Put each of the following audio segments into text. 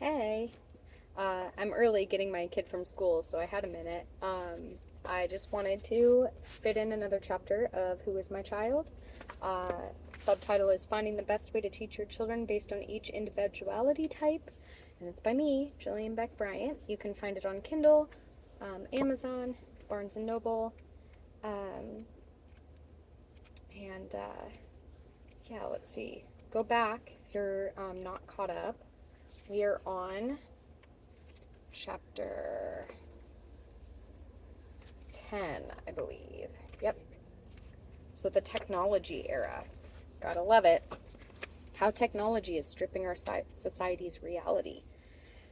Hey, I'm early getting my kid from school, so I had a minute. I just wanted to fit in another chapter of Who is My Child? Uh, Subtitle is Finding the Best Way to Teach Your Children Based on Each Individuality Type, and it's by me, Jilliann Beck-Bryant. You can find it on Kindle, Amazon, Barnes& and Noble, um, and yeah, let's see. Go back if you're not caught up. We are on chapter 10, I believe. Yep. So the technology era. Gotta love it. How technology is stripping our society's reality.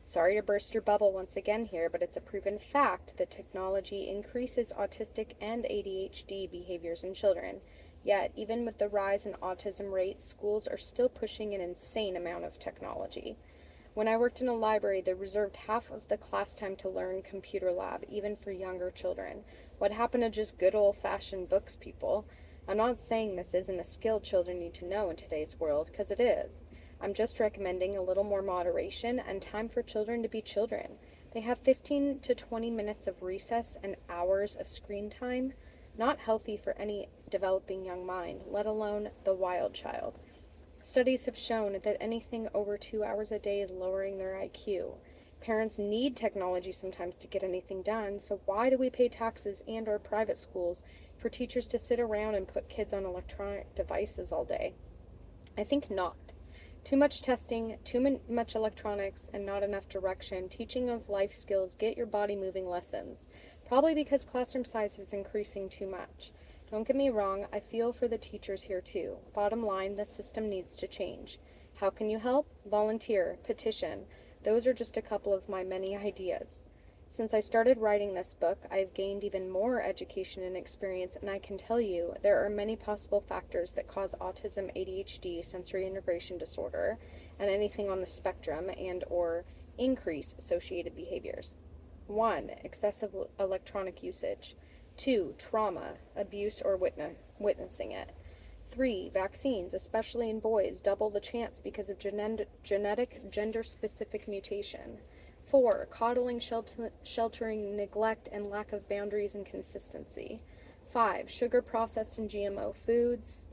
Sorry to burst your bubble once again here, but it's a proven fact that technology increases autistic and ADHD behaviors in children. Yet, even with the rise in autism rates, schools are still pushing an insane amount of technology. When I worked in a library, they reserved half of the class time to learn computer lab, even for younger children. What happened to just good old-fashioned books, people? I'm not saying this isn't a skill children need to know in today's world, because it is. I'm just recommending a little more moderation and time for children to be children. They have 15 to 20 minutes of recess and hours of screen time. Not healthy for any developing young mind, let alone the wild child. Studies have shown that anything over 2 hours a day is lowering their IQ. Parents need technology sometimes to get anything done, so why do we pay taxes and or private schools for teachers to sit around and put kids on electronic devices all day? I think not. Too much testing, much electronics, and not enough direction. Teaching of life skills, get your body moving lessons. Probably because classroom size is increasing too much. Don't get me wrong, I feel for the teachers here too. Bottom line, the system needs to change. How can you help? Volunteer, petition. Those are just a couple of my many ideas. Since I started writing this book, I've gained even more education and experience, and I can tell you there are many possible factors that cause autism, ADHD, sensory integration disorder, and anything on the spectrum and or increase associated behaviors. 1. Excessive electronic usage. 2. Trauma, abuse or witnessing it. 3. Vaccines, especially in boys, double the chance because of genetic gender-specific mutation. 4. Coddling, sheltering, neglect, and lack of boundaries and consistency. 5. Sugar processed and GMO foods.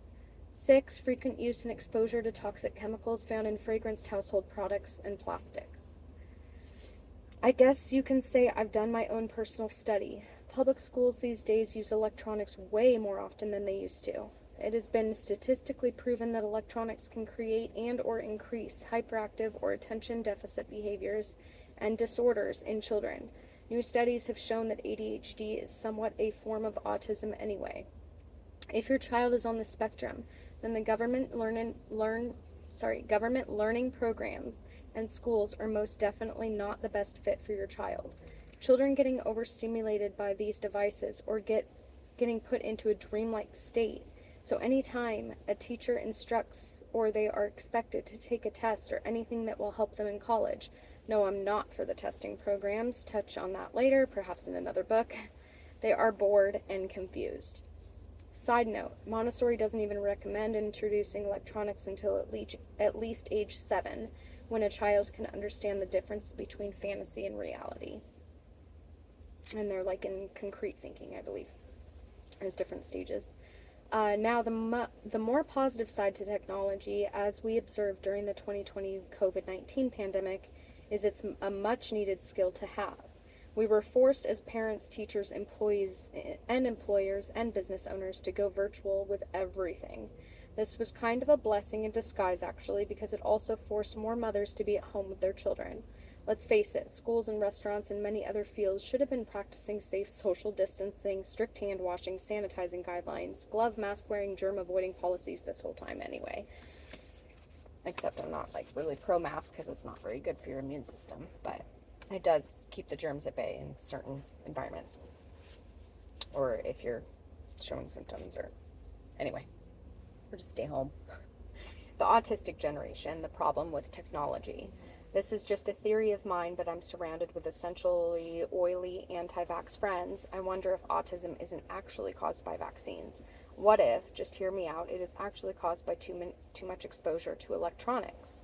6. Frequent use and exposure to toxic chemicals found in fragranced household products and plastics. I guess you can say I've done my own personal study. Public schools these days use electronics way more often than they used to. It has been statistically proven that electronics can create and or increase hyperactive or attention deficit behaviors and disorders in children. New studies have shown that ADHD is somewhat a form of autism anyway. If your child is on the spectrum, then the government learning programs and schools are most definitely not the best fit for your child. Children getting overstimulated by these devices or getting put into a dreamlike state. So anytime a teacher instructs or they are expected to take a test or anything that will help them in college. No, I'm not for the testing programs. Touch on that later, perhaps in another book. They are bored and confused. Side note, Montessori doesn't even recommend introducing electronics until at least age 7, when a child can understand the difference between fantasy and reality. And they're like in concrete thinking, I believe. There's different stages. Now, the more positive side to technology, as we observed during the 2020 COVID-19 pandemic, is it's a much needed skill to have. We were forced as parents, teachers, employees, and employers and business owners to go virtual with everything. This was kind of a blessing in disguise, actually, because it also forced more mothers to be at home with their children. Let's face it, schools and restaurants and many other fields should have been practicing safe social distancing, strict hand washing, sanitizing guidelines, glove, mask wearing, germ avoiding policies this whole time anyway. Except I'm not like really pro mask because it's not very good for your immune system, but it does keep the germs at bay in certain environments. Or if you're showing symptoms or anyway, or just stay home. The autistic generation, the problem with technology. This is just a theory of mine, but I'm surrounded with essentially oily anti-vax friends. I wonder if autism isn't actually caused by vaccines. What if, just hear me out, it is actually caused by too much exposure to electronics?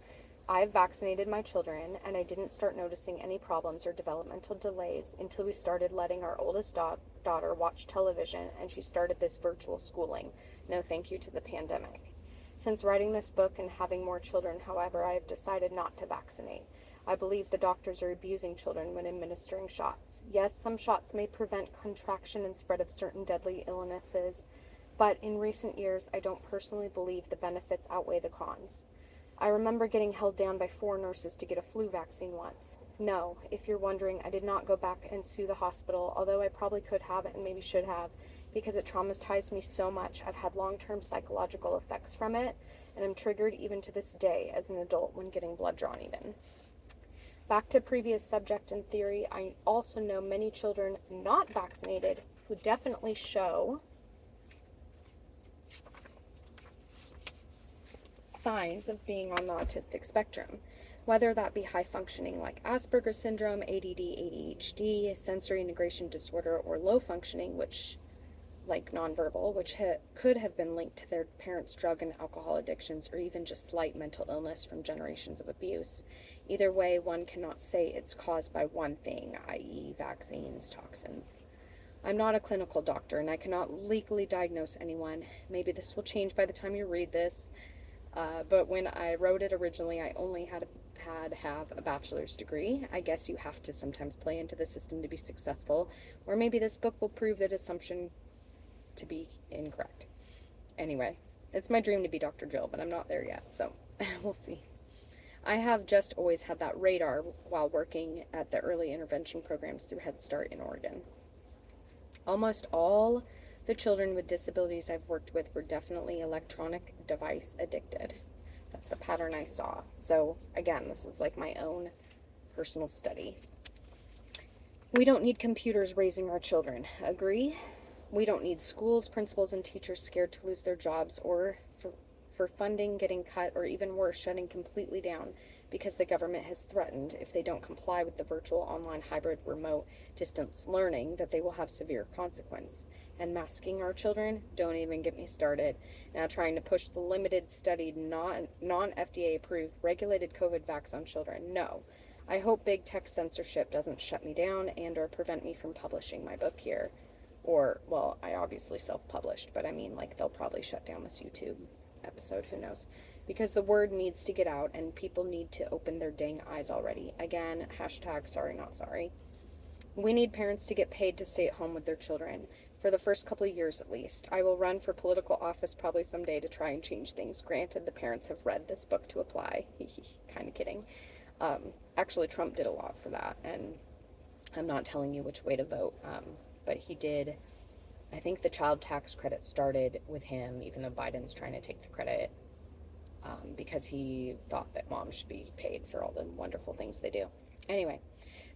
I've vaccinated my children, and I didn't start noticing any problems or developmental delays until we started letting our oldest daughter watch television, and she started this virtual schooling. No thank you to the pandemic. Since writing this book and having more children, however, I have decided not to vaccinate. I believe the doctors are abusing children when administering shots. Yes, some shots may prevent contraction and spread of certain deadly illnesses, but in recent years, I don't personally believe the benefits outweigh the cons. I remember getting held down by 4 nurses to get a flu vaccine once. No, if you're wondering, I did not go back and sue the hospital, although I probably could have and maybe should have, because it traumatized me so much. I've had long-term psychological effects from it, and I'm triggered even to this day as an adult when getting blood drawn even. Back to previous subject and theory, I also know many children not vaccinated who definitely show signs of being on the autistic spectrum, whether that be high functioning like Asperger's syndrome, ADD, ADHD, sensory integration disorder, or low functioning, which like nonverbal, which could have been linked to their parents' drug and alcohol addictions, or even just slight mental illness from generations of abuse. Either way, one cannot say it's caused by one thing, i.e. vaccines, toxins. I'm not a clinical doctor, and I cannot legally diagnose anyone. Maybe this will change by the time you read this. But when I wrote it originally, I only had have a bachelor's degree. I guess you have to sometimes play into the system to be successful, or maybe this book will prove that assumption to be incorrect. Anyway, it's my dream to be Dr. Jill, but I'm not there yet, so we'll see. I have just always had that radar while working at the early intervention programs through Head Start in Oregon. Almost all the children with disabilities I've worked with were definitely electronic device addicted. That's the pattern I saw. So again, this is like my own personal study. We don't need computers raising our children. Agree? We don't need schools, principals, and teachers scared to lose their jobs or for funding getting cut, or even worse, shutting completely down because the government has threatened if they don't comply with the virtual, online, hybrid, remote, distance learning that they will have severe consequence. And masking our children? Don't even get me started. Now trying to push the limited studied, non-FDA approved, regulated COVID vax on children. No. I hope big tech censorship doesn't shut me down and or prevent me from publishing my book here. Or, well, I obviously self-published, but I mean, like, they'll probably shut down this YouTube episode, who knows, because the word needs to get out and people need to open their dang eyes already. Again, hashtag sorry not sorry. We need parents to get paid to stay at home with their children for the first couple of years at least. I will run for political office probably someday to try and change things. Granted, the parents have read this book to apply. Kind of kidding. Actually, Trump did a lot for that, and I'm not telling you which way to vote, but he did. I think the child tax credit started with him, even though Biden's trying to take the credit, because he thought that moms should be paid for all the wonderful things they do. Anyway,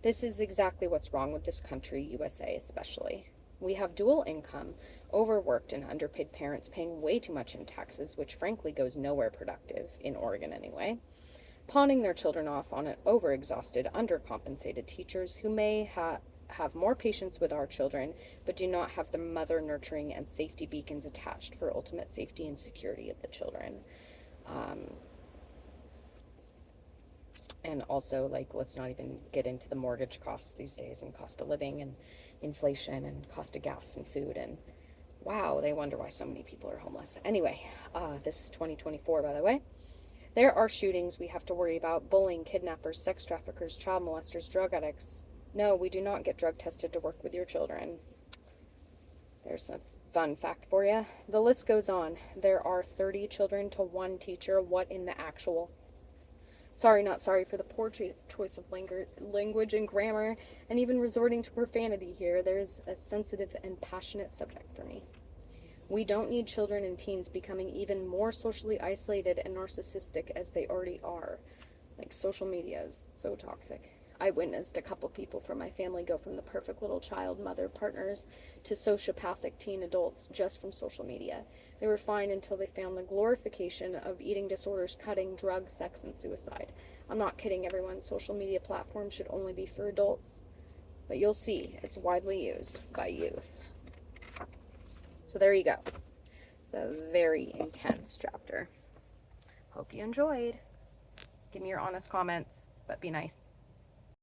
this is exactly what's wrong with this country, USA especially. We have dual income, overworked and underpaid parents paying way too much in taxes, which frankly goes nowhere productive, in Oregon anyway, pawning their children off on overexhausted, undercompensated teachers who may have more patience with our children, but do not have the mother nurturing and safety beacons attached for ultimate safety and security of the children. And also, like, let's not even get into the mortgage costs these days and cost of living and inflation and cost of gas and food. And wow, they wonder why so many people are homeless. Anyway, this is 2024, by the way. There are shootings we have to worry about: bullying, kidnappers, sex traffickers, child molesters, drug addicts. No, we do not get drug tested to work with your children. There's a fun fact for you. The list goes on. There are 30 children to 1 teacher. What in the actual? Sorry, not sorry for the poor choice of language and grammar, and even resorting to profanity here. There's a sensitive and passionate subject for me. We don't need children and teens becoming even more socially isolated and narcissistic as they already are. Like, social media is so toxic. I witnessed a couple people from my family go from the perfect little child mother partners to sociopathic teen adults just from social media. They were fine until they found the glorification of eating disorders, cutting, drugs, sex, and suicide. I'm not kidding, everyone. Social media platforms should only be for adults. But you'll see, it's widely used by youth. So there you go. It's a very intense chapter. Hope you enjoyed. Give me your honest comments, but be nice.